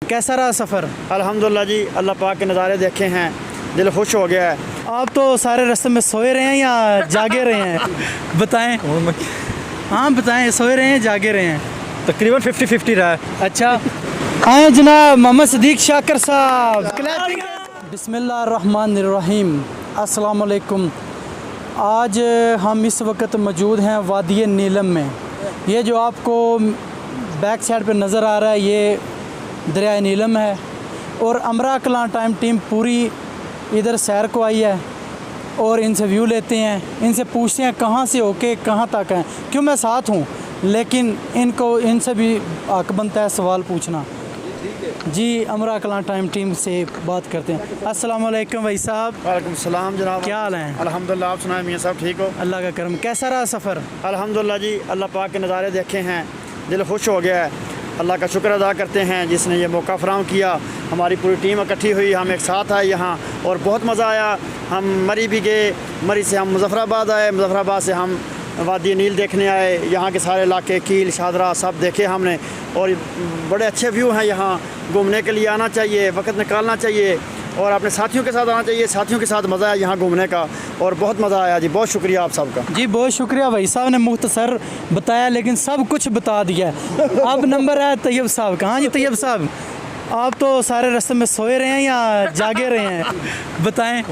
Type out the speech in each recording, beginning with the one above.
कैसा रहा सफ़र? अल्हम्दुलिल्लाह जी, अल्लाह पाक के नज़ारे देखे हैं, दिल खुश हो गया है। आप तो सारे रास्ते में सोए रहे हैं या जागे रहे हैं? बताएं। हाँ बताएं, सोए रहे हैं जागे रहे हैं? तकरीबन 50-50 रहा है। अच्छा, आए जनाब मोहम्मद सदीक शाकर साहब। बिस्मिल्लाहिर्रहमानिर्रहीम, अस्सलाम वालेकुम। आज हम इस वक्त मौजूद हैं वादी नीलम में। ये जो आपको बैक साइड पे नज़र आ रहा है ये दरिया नीलम है और अमरा कलां टाइम टीम पूरी इधर सैर को आई है और इनसे व्यू लेते हैं, इनसे पूछते हैं कहाँ से होके कहाँ तक हैं। क्यों मैं साथ हूँ लेकिन इनसे भी हक बनता है सवाल पूछना। जी अमरा कलां टाइम टीम से बात करते हैं। अस्सलाम वालेकुम भाई साहब। वालेकुम सलाम जनाब। क्या हाल है? अल्हम्दुलिल्लाह, आप सुनाए मियाँ साहब ठीक हो? अल्लाह का करम। कैसा रहा सफ़र? अल्हम्दुलिल्लाह जी, अल्लाह पाक के नज़ारे देखे हैं, दिल खुश हो गया है। अल्लाह का शुक्र अदा करते हैं जिसने ये मौका फराहम किया। हमारी पूरी टीम इकट्ठी हुई, हम एक साथ आए यहाँ और बहुत मज़ा आया। हम मरी भी गए, मरी से हम मुजफ्फराबाद आए, मुजफ्फराबाद से हम वादी नील देखने आए। यहाँ के सारे इलाके कील शादरा सब देखे हमने और बड़े अच्छे व्यू हैं यहाँ। घूमने के लिए आना चाहिए, वक्त निकालना चाहिए और अपने साथियों के साथ आना चाहिए। साथियों के साथ मज़ा है यहाँ घूमने का और बहुत मज़ा आया जी। बहुत शुक्रिया आप सबका। जी बहुत शुक्रिया भाई साहब ने मुख्तसर बताया लेकिन सब कुछ बता दिया। अब नंबर है तैयब साहब का। हाँ जी तैयब साहब, आप तो सारे रास्ते में सोए रहे हैं या जागे रहे हैं? बताएं।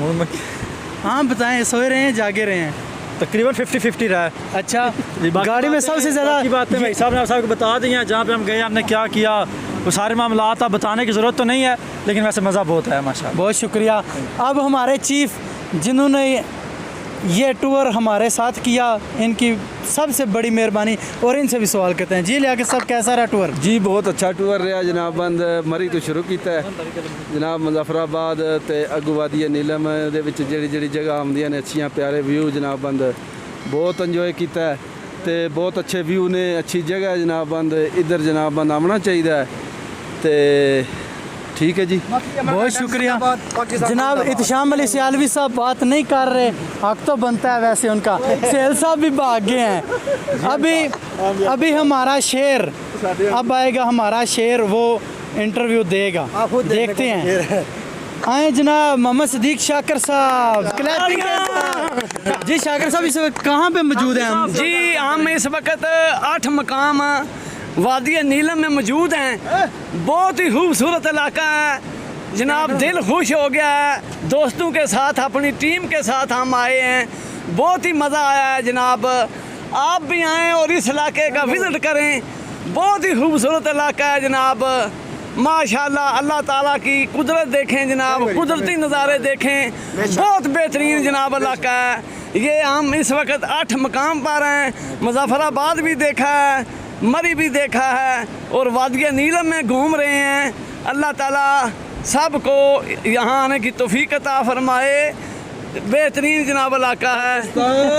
हाँ बताएं, सोए रहे हैं जागे रहे हैं? तकरीबन 50-50 रहा है। अच्छा, गाड़ी में सबसे ज़्यादा बातें भाई साहब ने आप सबको बता दी हैं। जहाँ पे हम गए हमने क्या किया वो सारे मामला आप बताने की ज़रूरत तो नहीं है, लेकिन वैसे मज़ा बहुत है माशाल्लाह। बहुत शुक्रिया। अब हमारे चीफ जिन्होंने ये टूर हमारे साथ किया, इनकी सबसे बड़ी मेहरबानी और इनसे भी सवाल करते हैं। जी लियाकत साहब, कैसा रहा टूर? जी बहुत अच्छा टूर रहा जनाब। बंद मरी तो शुरू किया है जनाब, मुजफ्फराबाद ते अगू वादी नीलम दे विच जेड़ी जगह आउंदियां ने अच्छियां प्यारे व्यू जनाब। बंद बहुत इंजॉय किया है ते बहुत अच्छे व्यू ने, अच्छी जगह है जनाब। बंद इधर जनाब बंद आना चाहिए ते ठीक है जी। बहुत शुक्रिया जनाब। इत्शाम अली सियालवी साहब बात नहीं कर रहे, हक तो बनता है वैसे उनका। सेल साहब भी भाग गए हैं। अभी हमारा शेर अब आएगा, हमारा शेर वो इंटरव्यू देगा, देखते हैं। आए जनाब मोहम्मद सदीक शाकर साहब। जी शाकर साहब इस वक्त कहाँ पे मौजूद हैं हम? जी हम इस वक्त 8 मकाम वादी नीलम में मौजूद हैं। बहुत ही खूबसूरत इलाका है जनाब, दिल खुश हो गया है। दोस्तों के साथ अपनी टीम के साथ हम आए हैं, बहुत ही मज़ा आया है जनाब। आप भी आएँ और इस इलाके का विज़िट करें। बहुत ही खूबसूरत इलाका है जनाब, माशाल्लाह। अल्लाह ताला की कुदरत देखें जनाब, कुदरती नज़ारे देखें, बहुत बेहतरीन जनाब इलाका है ये। हम इस वक्त 8 मकाम पर हैं। मुजफ्फराबाद भी देखा है, मरी भी देखा है और वादी नीलम में घूम रहे हैं। अल्लाह ताला सबको यहाँ आने की तौफीक अता फरमाए। बेहतरीन जनाब इलाका है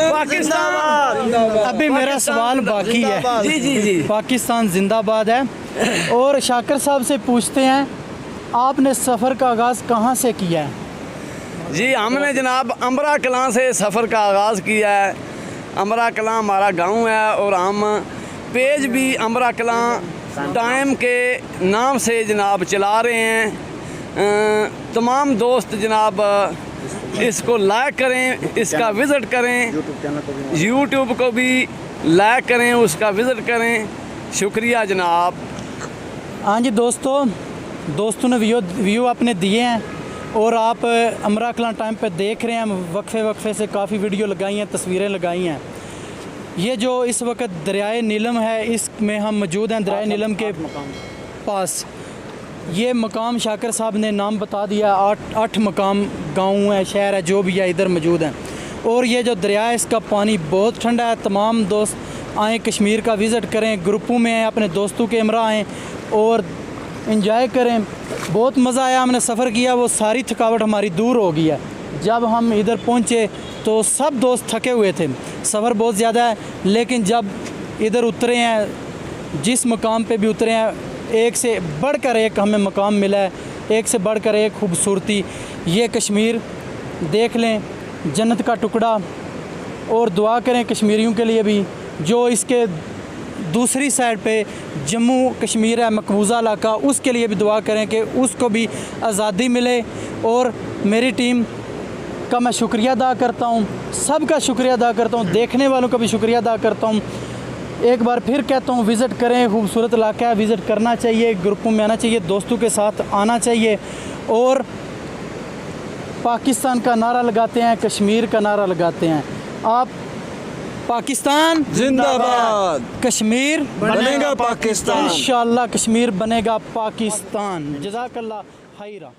पाकिस्तान। अभी मेरा सवाल बाकी है। जी जी जी, पाकिस्तान जिंदाबाद है। और शाकर साहब से पूछते हैं, आपने सफ़र का आगाज़ कहाँ से किया है? जी हमने जनाब अमरा कलां से सफ़र का आगाज़ किया है। अमरा कलां हमारा गांव है और हम पेज भी अमरा कलां टाइम के नाम से जनाब चला रहे हैं। तमाम दोस्त जनाब इसको लाइक करें, इसका विज़िट करें, यूट्यूब को भी लाइक करें, उसका विज़िट करें। शुक्रिया जनाब। हाँ जी दोस्तों ने व्यू अपने दिए हैं और आप अमरा कलां टाइम पे देख रहे हैं। वक्फे से काफ़ी वीडियो लगाई हैं, तस्वीरें लगाई हैं। ये जो इस वक्त दरियाए नीलम है इसमें हम मौजूद हैं, दरियाए नीलम के पास। ये मकाम शाकर साहब ने नाम बता दिया। 8 मकाम गाँव है, शहर है, जो भी है इधर मौजूद हैं। और ये जो दरिया है इसका पानी बहुत ठंडा है। तमाम दोस्त आएँ, कश्मीर का विज़िट करें, ग्रुपों में आएँ, अपने दोस्तों के हमरा आएँ और इंजॉय करें। बहुत मज़ा आया, हमने सफ़र किया, वो सारी थकावट हमारी दूर हो गई है। जब हम इधर पहुँचे तो सब दोस्त थके हुए थे, सफ़र बहुत ज़्यादा है, लेकिन जब इधर उतरे हैं, जिस मकाम पे भी उतरे हैं, एक से बढ़कर एक हमें मकाम मिला है, एक से बढ़कर एक खूबसूरती। ये कश्मीर देख लें, जन्नत का टुकड़ा। और दुआ करें कश्मीरियों के लिए भी जो इसके दूसरी साइड पे जम्मू कश्मीर है मकबूजा इलाका, उसके लिए भी दुआ करें कि उसको भी आज़ादी मिले। और मेरी टीम का मैं शुक्रिया अदा करता हूँ, सबका शुक्रिया अदा करता हूँ, देखने वालों का भी शुक्रिया अदा करता हूँ। एक बार फिर कहता हूँ विज़िट करें, खूबसूरत इलाका है, विज़िट करना चाहिए, ग्रुपों में आना चाहिए, दोस्तों के साथ आना चाहिए और पाकिस्तान का नारा लगाते हैं, कश्मीर का नारा लगाते हैं। आप पाकिस्तान जिंदाबाद, कश्मीर बनेगा पाकिस्तान। इंशाअल्लाह कश्मीर बनेगा पाकिस्तान। जज़ाकल्लाह खैरा।